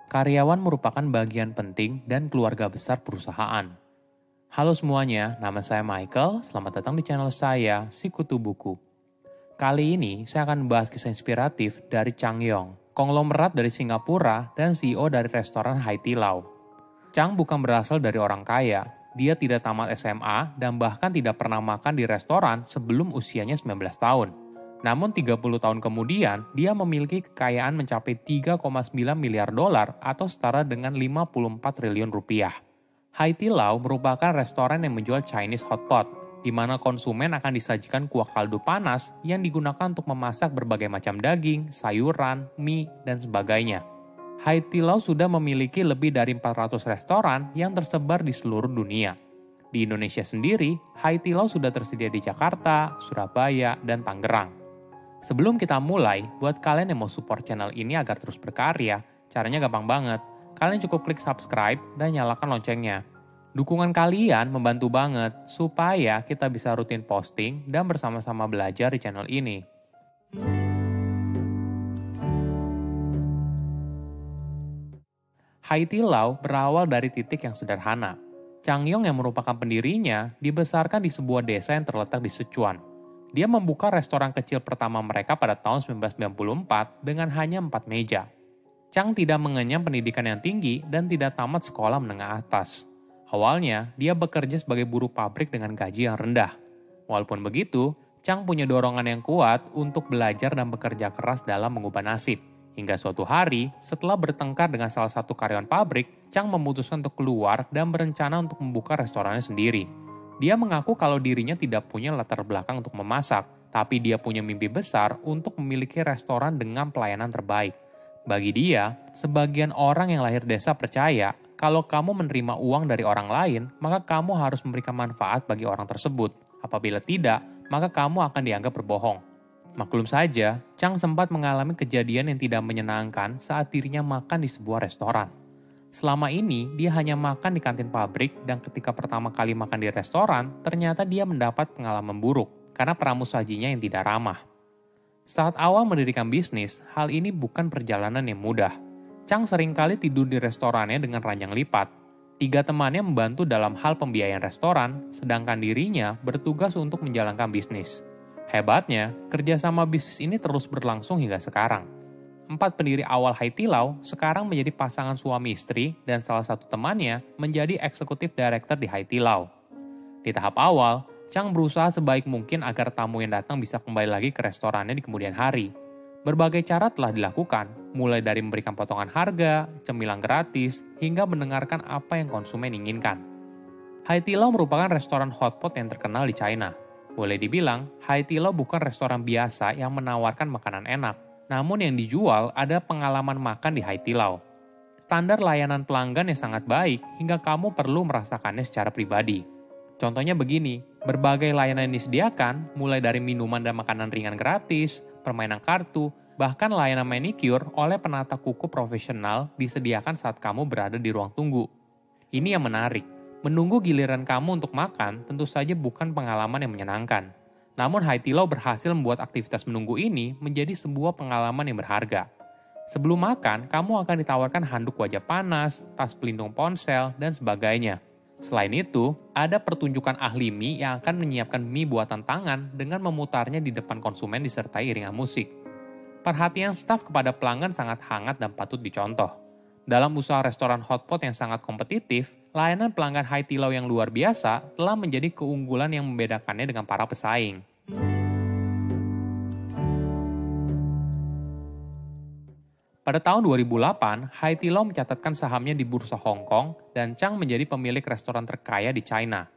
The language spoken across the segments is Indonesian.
Karyawan merupakan bagian penting dan keluarga besar perusahaan. Halo semuanya, nama saya Michael. Selamat datang di channel saya, Sikutu Buku. Kali ini saya akan membahas kisah inspiratif dari Chang Yong, konglomerat dari Singapura dan CEO dari restoran Haidilao. Chang bukan berasal dari orang kaya. Dia tidak tamat SMA dan bahkan tidak pernah makan di restoran sebelum usianya 19 tahun. Namun 30 tahun kemudian, dia memiliki kekayaan mencapai 3,9 miliar dolar atau setara dengan 54 triliun rupiah. Haidilao merupakan restoran yang menjual Chinese hot pot, di mana konsumen akan disajikan kuah kaldu panas yang digunakan untuk memasak berbagai macam daging, sayuran, mie, dan sebagainya. Haidilao sudah memiliki lebih dari 400 restoran yang tersebar di seluruh dunia. Di Indonesia sendiri, Haidilao sudah tersedia di Jakarta, Surabaya, dan Tangerang. Sebelum kita mulai, buat kalian yang mau support channel ini agar terus berkarya, caranya gampang banget. Kalian cukup klik subscribe dan nyalakan loncengnya. Dukungan kalian membantu banget supaya kita bisa rutin posting dan bersama-sama belajar di channel ini. Haidilao berawal dari titik yang sederhana. Chang Yong yang merupakan pendirinya dibesarkan di sebuah desa yang terletak di Sichuan. Dia membuka restoran kecil pertama mereka pada tahun 1994 dengan hanya 4 meja. Chang tidak mengenyam pendidikan yang tinggi dan tidak tamat sekolah menengah atas. Awalnya, dia bekerja sebagai buruh pabrik dengan gaji yang rendah. Walaupun begitu, Chang punya dorongan yang kuat untuk belajar dan bekerja keras dalam mengubah nasib. Hingga suatu hari, setelah bertengkar dengan salah satu karyawan pabrik, Chang memutuskan untuk keluar dan berencana untuk membuka restorannya sendiri. Dia mengaku kalau dirinya tidak punya latar belakang untuk memasak, tapi dia punya mimpi besar untuk memiliki restoran dengan pelayanan terbaik. Bagi dia, sebagian orang yang lahir desa percaya kalau kamu menerima uang dari orang lain, maka kamu harus memberikan manfaat bagi orang tersebut. Apabila tidak, maka kamu akan dianggap berbohong. Maklum saja, Chang sempat mengalami kejadian yang tidak menyenangkan saat dirinya makan di sebuah restoran. Selama ini, dia hanya makan di kantin pabrik dan ketika pertama kali makan di restoran, ternyata dia mendapat pengalaman buruk karena pramu sajinya yang tidak ramah. Saat awal mendirikan bisnis, hal ini bukan perjalanan yang mudah. Chang seringkali tidur di restorannya dengan ranjang lipat. 3 temannya membantu dalam hal pembiayaan restoran, sedangkan dirinya bertugas untuk menjalankan bisnis. Hebatnya, kerjasama bisnis ini terus berlangsung hingga sekarang. 4 pendiri awal Haidilao sekarang menjadi pasangan suami istri dan salah satu temannya menjadi eksekutif director di Haidilao. Di tahap awal, Chang berusaha sebaik mungkin agar tamu yang datang bisa kembali lagi ke restorannya di kemudian hari. Berbagai cara telah dilakukan, mulai dari memberikan potongan harga, cemilan gratis, hingga mendengarkan apa yang konsumen inginkan. Haidilao merupakan restoran hotpot yang terkenal di China. Boleh dibilang, Haidilao bukan restoran biasa yang menawarkan makanan enak. Namun yang dijual ada pengalaman makan di Haidilao. Standar layanan pelanggan yang sangat baik hingga kamu perlu merasakannya secara pribadi. Contohnya begini, berbagai layanan yang disediakan, mulai dari minuman dan makanan ringan gratis, permainan kartu, bahkan layanan manicure oleh penata kuku profesional disediakan saat kamu berada di ruang tunggu. Ini yang menarik, menunggu giliran kamu untuk makan tentu saja bukan pengalaman yang menyenangkan. Namun Haidilao berhasil membuat aktivitas menunggu ini menjadi sebuah pengalaman yang berharga. Sebelum makan, kamu akan ditawarkan handuk wajah panas, tas pelindung ponsel, dan sebagainya. Selain itu, ada pertunjukan ahli mie yang akan menyiapkan mie buatan tangan dengan memutarnya di depan konsumen disertai iringan musik. Perhatian staf kepada pelanggan sangat hangat dan patut dicontoh. Dalam usaha restoran hotpot yang sangat kompetitif, layanan pelanggan Haidilao yang luar biasa telah menjadi keunggulan yang membedakannya dengan para pesaing. Pada tahun 2008, Haidilao mencatatkan sahamnya di bursa Hong Kong dan Chang menjadi pemilik restoran terkaya di China.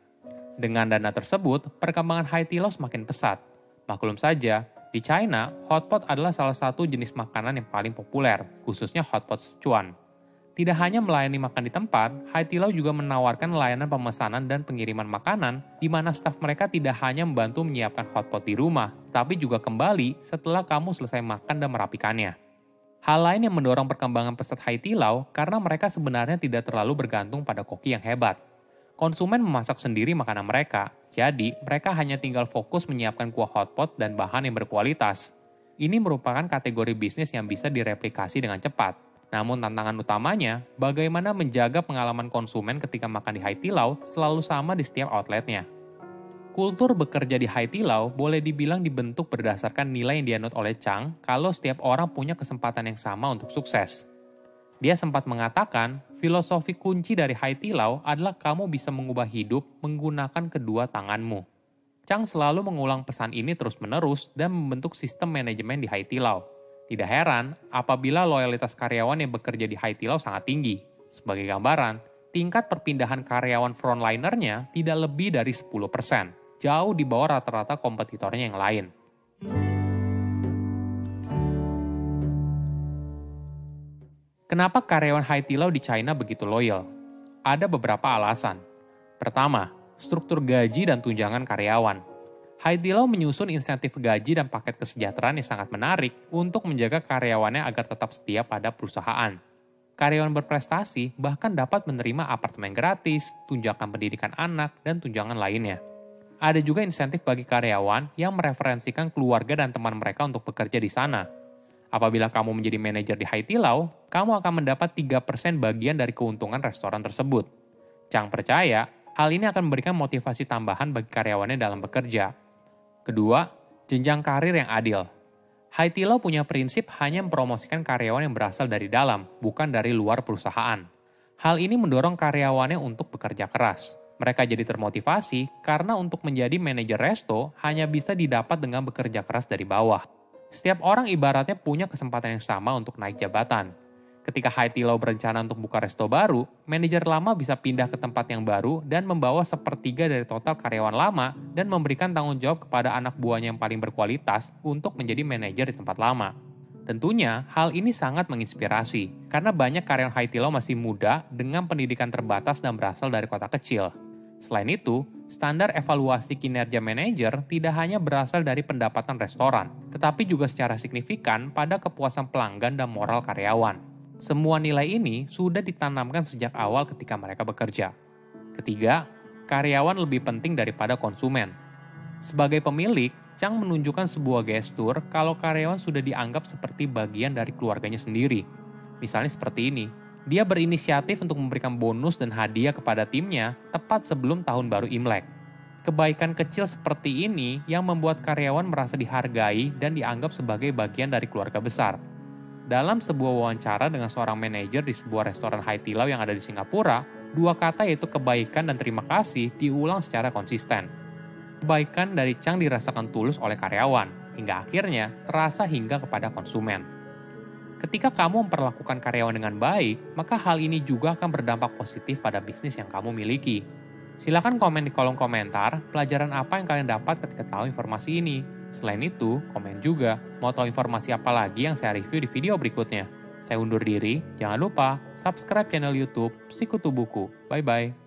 Dengan dana tersebut, perkembangan Haidilao semakin pesat. Maklum saja, di China, hotpot adalah salah satu jenis makanan yang paling populer, khususnya hotpot Sichuan. Tidak hanya melayani makan di tempat, Haidilao juga menawarkan layanan pemesanan dan pengiriman makanan, di mana staf mereka tidak hanya membantu menyiapkan hotpot di rumah, tapi juga kembali setelah kamu selesai makan dan merapikannya. Hal lain yang mendorong perkembangan pesat Haidilao karena mereka sebenarnya tidak terlalu bergantung pada koki yang hebat. Konsumen memasak sendiri makanan mereka, jadi mereka hanya tinggal fokus menyiapkan kuah hotpot dan bahan yang berkualitas. Ini merupakan kategori bisnis yang bisa direplikasi dengan cepat. Namun tantangan utamanya, bagaimana menjaga pengalaman konsumen ketika makan di Haidilao selalu sama di setiap outletnya. Kultur bekerja di Haidilao boleh dibilang dibentuk berdasarkan nilai yang dianut oleh Chang kalau setiap orang punya kesempatan yang sama untuk sukses. Dia sempat mengatakan, filosofi kunci dari Haidilao adalah kamu bisa mengubah hidup menggunakan kedua tanganmu. Chang selalu mengulang pesan ini terus-menerus dan membentuk sistem manajemen di Haidilao. Tidak heran apabila loyalitas karyawan yang bekerja di Haidilao sangat tinggi. Sebagai gambaran, tingkat perpindahan karyawan frontlinernya tidak lebih dari 10%. Jauh di bawah rata-rata kompetitornya yang lain. Kenapa karyawan Haidilao di China begitu loyal? Ada beberapa alasan. Pertama, struktur gaji dan tunjangan karyawan. Haidilao menyusun insentif gaji dan paket kesejahteraan yang sangat menarik untuk menjaga karyawannya agar tetap setia pada perusahaan. Karyawan berprestasi bahkan dapat menerima apartemen gratis, tunjangan pendidikan anak, dan tunjangan lainnya. Ada juga insentif bagi karyawan yang mereferensikan keluarga dan teman mereka untuk bekerja di sana. Apabila kamu menjadi manajer di Haidilao, kamu akan mendapat 3% bagian dari keuntungan restoran tersebut. Chang percaya, hal ini akan memberikan motivasi tambahan bagi karyawannya dalam bekerja. Kedua, jenjang karir yang adil. Haidilao punya prinsip hanya mempromosikan karyawan yang berasal dari dalam, bukan dari luar perusahaan. Hal ini mendorong karyawannya untuk bekerja keras. Mereka jadi termotivasi karena untuk menjadi manajer resto hanya bisa didapat dengan bekerja keras dari bawah. Setiap orang ibaratnya punya kesempatan yang sama untuk naik jabatan. Ketika Haidilao berencana untuk buka resto baru, manajer lama bisa pindah ke tempat yang baru dan membawa 1/3 dari total karyawan lama dan memberikan tanggung jawab kepada anak buahnya yang paling berkualitas untuk menjadi manajer di tempat lama. Tentunya, hal ini sangat menginspirasi karena banyak karyawan Haidilao masih muda dengan pendidikan terbatas dan berasal dari kota kecil. Selain itu, standar evaluasi kinerja manajer tidak hanya berasal dari pendapatan restoran, tetapi juga secara signifikan pada kepuasan pelanggan dan moral karyawan. Semua nilai ini sudah ditanamkan sejak awal ketika mereka bekerja. Ketiga, karyawan lebih penting daripada konsumen. Sebagai pemilik, Chang menunjukkan sebuah gestur kalau karyawan sudah dianggap seperti bagian dari keluarganya sendiri. Misalnya seperti ini. Dia berinisiatif untuk memberikan bonus dan hadiah kepada timnya tepat sebelum tahun baru Imlek. Kebaikan kecil seperti ini yang membuat karyawan merasa dihargai dan dianggap sebagai bagian dari keluarga besar. Dalam sebuah wawancara dengan seorang manajer di sebuah restoran Haidilao yang ada di Singapura, dua kata yaitu kebaikan dan terima kasih diulang secara konsisten. Kebaikan dari Chang dirasakan tulus oleh karyawan, hingga akhirnya terasa hingga kepada konsumen. Ketika kamu memperlakukan karyawan dengan baik, maka hal ini juga akan berdampak positif pada bisnis yang kamu miliki. Silakan komen di kolom komentar pelajaran apa yang kalian dapat ketika tahu informasi ini. Selain itu, komen juga mau tahu informasi apa lagi yang saya review di video berikutnya. Saya undur diri, jangan lupa subscribe channel YouTube Sikutu Buku. Bye-bye.